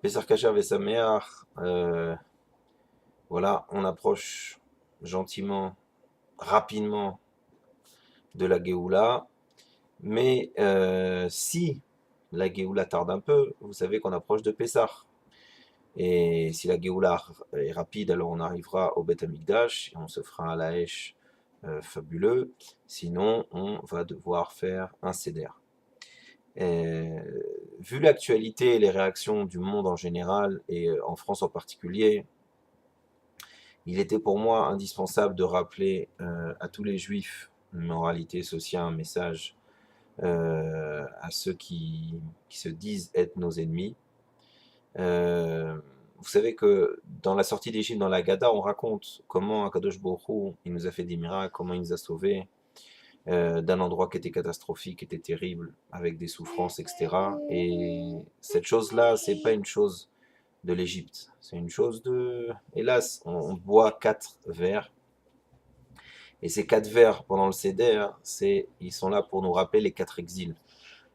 Pessar Kasher Vesameach, voilà, on approche gentiment, rapidement de la Géoula, mais si la Géoula tarde un peu, vous savez qu'on approche de Pessah. Et si la Géoula est rapide, alors on arrivera au Beth Amikdash et on se fera un Laèche fabuleux. Sinon, on va devoir faire un Seder. Euh, Vu l'actualité et les réactions du monde en général et en France en particulier, il était pour moi indispensable de rappeler à tous les juifs une moralité, ceci un message à ceux qui se disent être nos ennemis. Euh, Vous savez que dans la sortie d'Égypte, dans la Gada, on raconte comment Akadosh Baruch Hu, il nous a fait des miracles, comment il nous a sauvés d'un endroit qui était catastrophique, qui était terrible, avec des souffrances, etc. Et cette chose-là, c'est pas une chose de l'Égypte, c'est une chose de... Hélas, on boit 4 verres, et ces 4 verres pendant le Seder, ils sont là pour nous rappeler les 4 exils.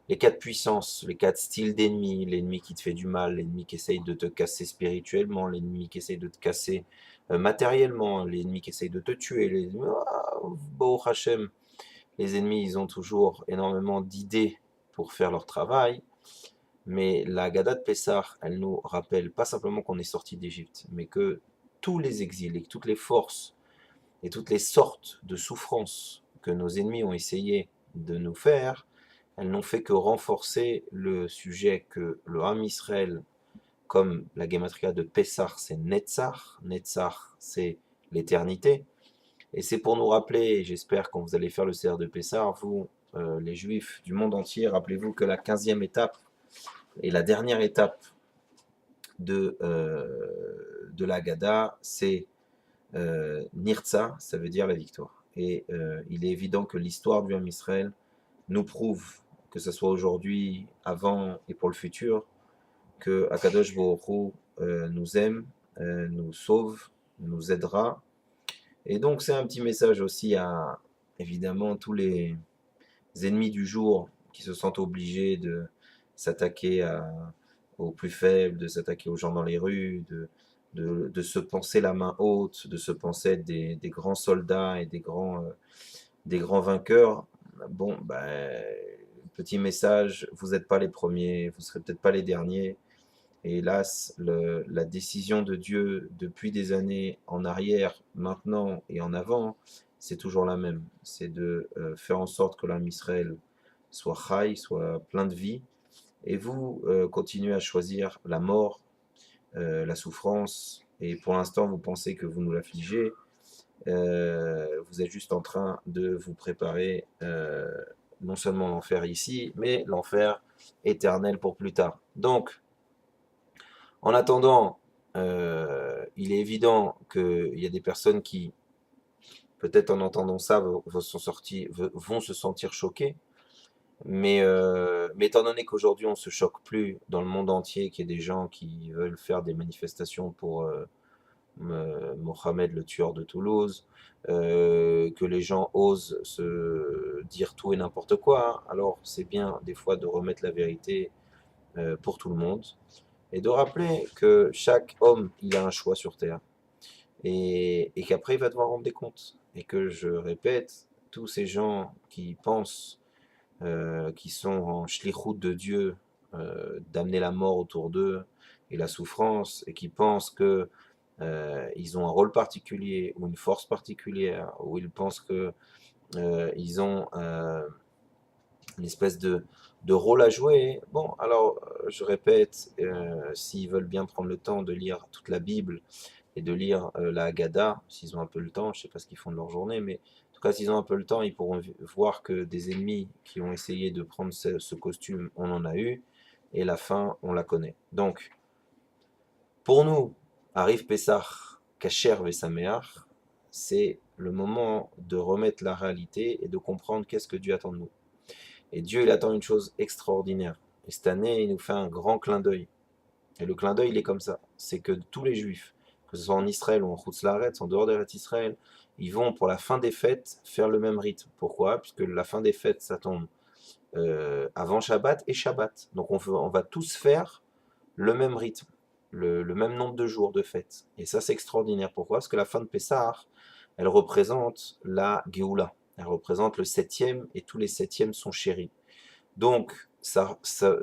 Les 4 puissances, les 4 styles d'ennemis, l'ennemi qui te fait du mal, l'ennemi qui essaye de te casser spirituellement, l'ennemi qui essaye de te casser matériellement, l'ennemi qui essaye de te tuer, Baruch Hashem, les ennemis, ils ont toujours énormément d'idées pour faire leur travail, mais la Haggadah de Pessah, elle nous rappelle pas simplement qu'on est sorti d'Égypte, mais que tous les exils et toutes les forces et toutes les sortes de souffrances que nos ennemis ont essayé de nous faire, elles n'ont fait que renforcer le sujet que le Ham Israël, comme la gematria de Pessah, c'est Netzach. Netzach, c'est l'éternité. Et c'est pour nous rappeler, et j'espère quand vous allez faire le CR de Pessah, vous, les juifs du monde entier, rappelez-vous que la 15e étape et la dernière étape de la Gada, c'est Nirtza, ça veut dire la victoire. Et il est évident que l'histoire du Ham Israël nous prouve, que ce soit aujourd'hui, avant et pour le futur, que Akadosh Baruch Hu nous aime, nous sauve, nous aidera. Et donc c'est un petit message aussi à, évidemment, tous les ennemis du jour qui se sentent obligés de s'attaquer aux plus faibles, de s'attaquer aux gens dans les rues, de se penser la main haute, de se penser des grands soldats et des grands vainqueurs. Bon, ben, petit message, vous n'êtes pas les premiers, vous ne serez peut-être pas les derniers. Et hélas, la décision de Dieu depuis des années en arrière, maintenant et en avant, c'est toujours la même. C'est de faire en sorte que l'âme Israël soit chai, soit plein de vie. Et vous continuez à choisir la mort, la souffrance. Et pour l'instant, vous pensez que vous nous l'affligez. Vous êtes juste en train de vous préparer non seulement l'enfer ici, mais l'enfer éternel pour plus tard. Donc, en attendant, il est évident qu'il y a des personnes qui, peut-être en entendant ça, vont se sentir choquées. Mais étant donné qu'aujourd'hui on ne se choque plus dans le monde entier, qu'il y ait des gens qui veulent faire des manifestations pour Mohamed, le tueur de Toulouse, que les gens osent se dire tout et n'importe quoi, hein, alors c'est bien des fois de remettre la vérité pour tout le monde et de rappeler que chaque homme, il a un choix sur Terre et qu'après il va devoir rendre des comptes. Et que je répète, tous ces gens qui pensent, qui sont en shlichut de Dieu, d'amener la mort autour d'eux et la souffrance, et qui pensent que ils ont un rôle particulier ou une force particulière, ou ils pensent que ils ont une espèce de rôle à jouer. Bon, alors je répète, s'ils veulent bien prendre le temps de lire toute la Bible et de lire la Haggadah, s'ils ont un peu le temps, je ne sais pas ce qu'ils font de leur journée, mais en tout cas, s'ils ont un peu le temps, ils pourront voir que des ennemis qui ont essayé de prendre ce costume, on en a eu, et la fin, on la connaît. Donc, pour nous, arrive Pessah, Kasher Vesameach, c'est le moment de remettre la réalité et de comprendre qu'est-ce que Dieu attend de nous. Et Dieu, il attend une chose extraordinaire. Et cette année, il nous fait un grand clin d'œil. Et le clin d'œil, il est comme ça. C'est que tous les juifs, que ce soit en Israël ou en Chutz La'aretz, en dehors d'Eretz Israël, ils vont pour la fin des fêtes faire le même rythme. Pourquoi? Puisque la fin des fêtes, ça tombe avant Shabbat et Shabbat. Donc on va tous faire le même rythme. le même nombre de jours de fête. Et ça, c'est extraordinaire. Pourquoi? Parce que la fin de Pessah, elle représente la Géoula. Elle représente le septième, et tous les septièmes sont chéris. Donc,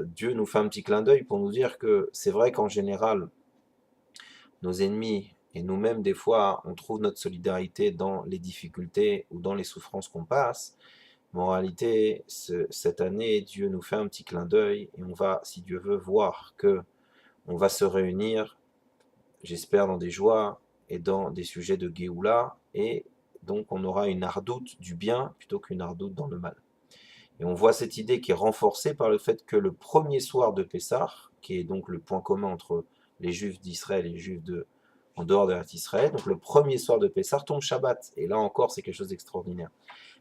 Dieu nous fait un petit clin d'œil pour nous dire que c'est vrai qu'en général, nos ennemis et nous-mêmes, des fois, on trouve notre solidarité dans les difficultés ou dans les souffrances qu'on passe. Mais en réalité, cette année, Dieu nous fait un petit clin d'œil et on va, si Dieu veut, voir que on va se réunir, j'espère, dans des joies et dans des sujets de Géoula, et donc on aura une ardoute du bien plutôt qu'une ardoute dans le mal. Et on voit cette idée qui est renforcée par le fait que le premier soir de Pessah, qui est donc le point commun entre les Juifs d'Israël et les Juifs en dehors de Israël, donc le premier soir de Pessah tombe Shabbat. Et là encore, c'est quelque chose d'extraordinaire.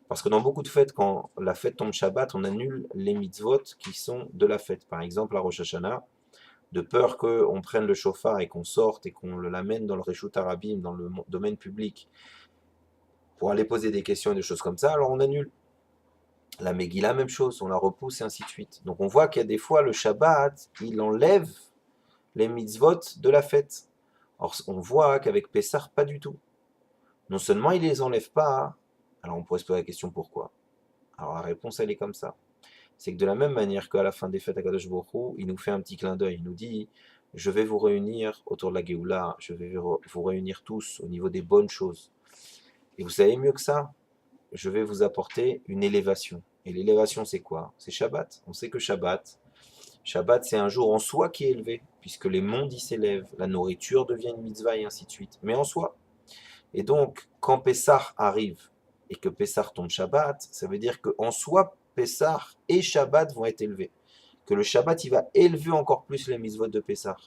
Parce que dans beaucoup de fêtes, quand la fête tombe Shabbat, on annule les mitzvot qui sont de la fête. Par exemple, la Rosh Hashanah, de peur qu'on prenne le chauffard et qu'on sorte et qu'on l'amène dans le Reshut Harabim, dans le domaine public, pour aller poser des questions et des choses comme ça, alors on annule. La Megillah, même chose, on la repousse et ainsi de suite. Donc on voit qu'il y a des fois, le Shabbat, il enlève les mitzvot de la fête. Or, on voit qu'avec Pessah, pas du tout. Non seulement il les enlève pas, alors on pourrait se poser la question pourquoi. Alors la réponse, elle est comme ça. C'est que de la même manière qu'à la fin des fêtes à Kadosh Baruch Hu, il nous fait un petit clin d'œil. Il nous dit, je vais vous réunir autour de la Géoula, je vais vous réunir tous au niveau des bonnes choses. Et vous savez mieux que ça, je vais vous apporter une élévation. Et l'élévation, c'est quoi? C'est Shabbat. On sait que Shabbat, c'est un jour en soi qui est élevé, puisque les mondes y s'élèvent, la nourriture devient une mitzvah et ainsi de suite. Mais en soi. Et donc, quand Pessah arrive et que Pessah tombe Shabbat, ça veut dire qu'en soi, Pessah et Shabbat vont être élevés. Que le Shabbat, il va élever encore plus les mitzvot de Pessah.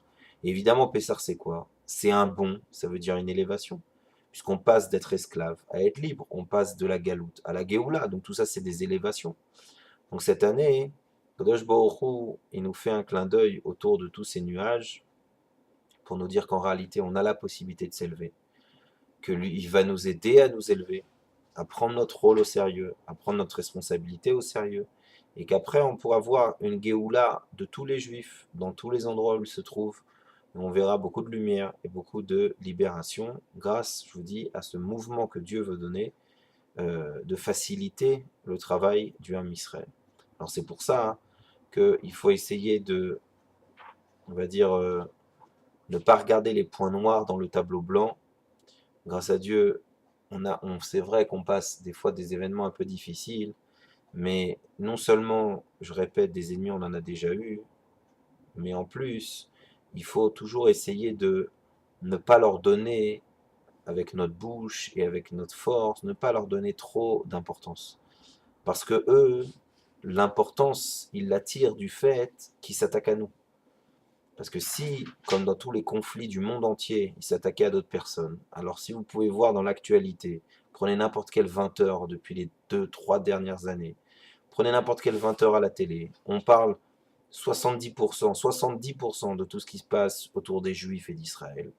Et évidemment, Pessah, c'est quoi? C'est un bond, ça veut dire une élévation. Puisqu'on passe d'être esclave à être libre, on passe de la galoute à la Géoula. Donc tout ça, c'est des élévations. Donc cette année, Kadosh Baruch Hu, il nous fait un clin d'œil autour de tous ces nuages pour nous dire qu'en réalité, on a la possibilité de s'élever, que lui, il va nous aider à nous élever, à prendre notre rôle au sérieux, à prendre notre responsabilité au sérieux, et qu'après, on pourra voir une Géoula de tous les Juifs, dans tous les endroits où ils se trouvent, et on verra beaucoup de lumière et beaucoup de libération grâce, je vous dis, à ce mouvement que Dieu veut donner de faciliter le travail du Ham Israël. Alors c'est pour ça qu'il faut essayer de, on va dire, ne pas regarder les points noirs dans le tableau blanc. Grâce à Dieu, c'est vrai qu'on passe des fois des événements un peu difficiles, mais non seulement, je répète, des ennemis, on en a déjà eu, mais en plus, il faut toujours essayer de ne pas leur donner, avec notre bouche et avec notre force, ne pas leur donner trop d'importance. Parce que eux, l'importance, ils la tirent du fait qu'ils s'attaquent à nous. Parce que si, comme dans tous les conflits du monde entier, ils s'attaquaient à d'autres personnes, alors si vous pouvez voir dans l'actualité, prenez n'importe quelle 20 heures depuis les 2, 3 dernières années, prenez n'importe quelle 20 heures à la télé, on parle 70% de tout ce qui se passe autour des Juifs et d'Israël,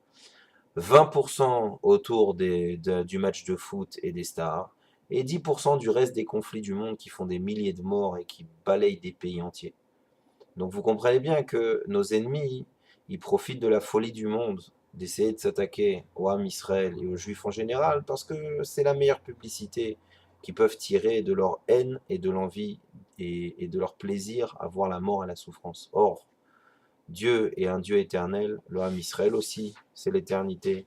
20% autour du match de foot et des stars, et 10% du reste des conflits du monde qui font des milliers de morts et qui balayent des pays entiers. Donc vous comprenez bien que nos ennemis, ils profitent de la folie du monde, d'essayer de s'attaquer au Ham Israël et aux Juifs en général, parce que c'est la meilleure publicité qu'ils peuvent tirer de leur haine et de l'envie et de leur plaisir à voir la mort et la souffrance. Or, Dieu est un Dieu éternel, le Ham Israël aussi, c'est l'éternité.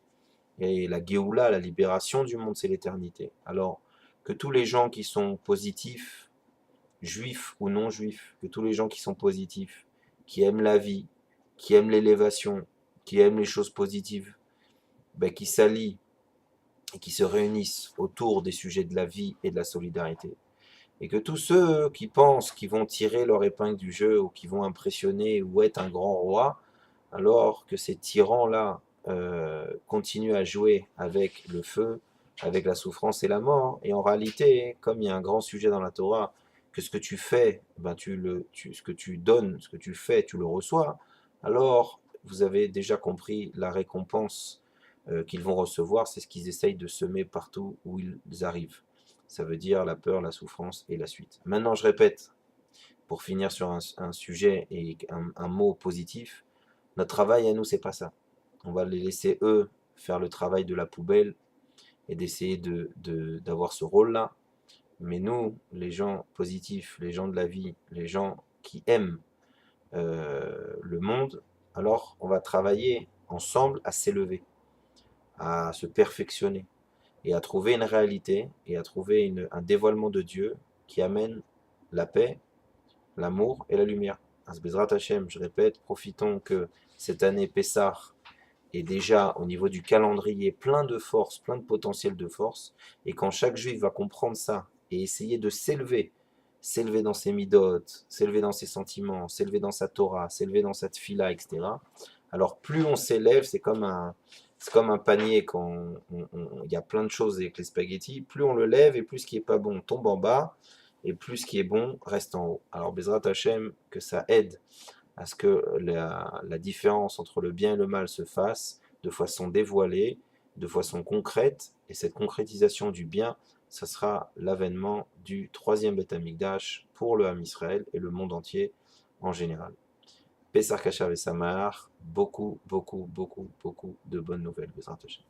Et la Géoula, la libération du monde, c'est l'éternité. Alors, que tous les gens qui sont positifs, juifs ou non juifs, que tous les gens qui sont positifs, qui aiment la vie, qui aiment l'élévation, qui aiment les choses positives, ben, qui s'allient et qui se réunissent autour des sujets de la vie et de la solidarité. Et que tous ceux qui pensent qu'ils vont tirer leur épingle du jeu ou qui vont impressionner ou être un grand roi, alors que ces tyrans-là continuent à jouer avec le feu, avec la souffrance et la mort. Et en réalité, comme il y a un grand sujet dans la Torah, que ce que tu fais, ben ce que tu donnes, ce que tu fais, tu le reçois, alors vous avez déjà compris la récompense qu'ils vont recevoir, c'est ce qu'ils essayent de semer partout où ils arrivent. Ça veut dire la peur, la souffrance et la suite. Maintenant, je répète, pour finir sur un sujet et un mot positif, Notre travail à nous, c'est pas ça. On va les laisser eux faire le travail de la poubelle et d'essayer d'avoir ce rôle-là. Mais nous, les gens positifs, les gens de la vie, les gens qui aiment le monde, alors on va travailler ensemble à s'élever, à se perfectionner et à trouver une réalité et à trouver un dévoilement de Dieu qui amène la paix, l'amour et la lumière. Bezrat Hashem, je répète, profitons que cette année Pessah est déjà au niveau du calendrier plein de force, plein de potentiel de force, et quand chaque juif va comprendre ça et essayer de s'élever dans ses midotes, s'élever dans ses sentiments, s'élever dans sa Torah, s'élever dans sa tfila, etc. Alors plus on s'élève, c'est comme un panier quand il y a plein de choses avec les spaghettis, plus on le lève et plus ce qui est pas bon tombe en bas, et plus ce qui est bon reste en haut. Alors Bezrat Hashem, que ça aide à ce que la différence entre le bien et le mal se fasse de façon dévoilée, de façon concrète, et cette concrétisation du bien, ça sera l'avènement du troisième Beth Amikdash pour le Ham Israël et le monde entier en général. Pessar Kasher et Samar, beaucoup, beaucoup, beaucoup, beaucoup de bonnes nouvelles, Bezrat Hashem.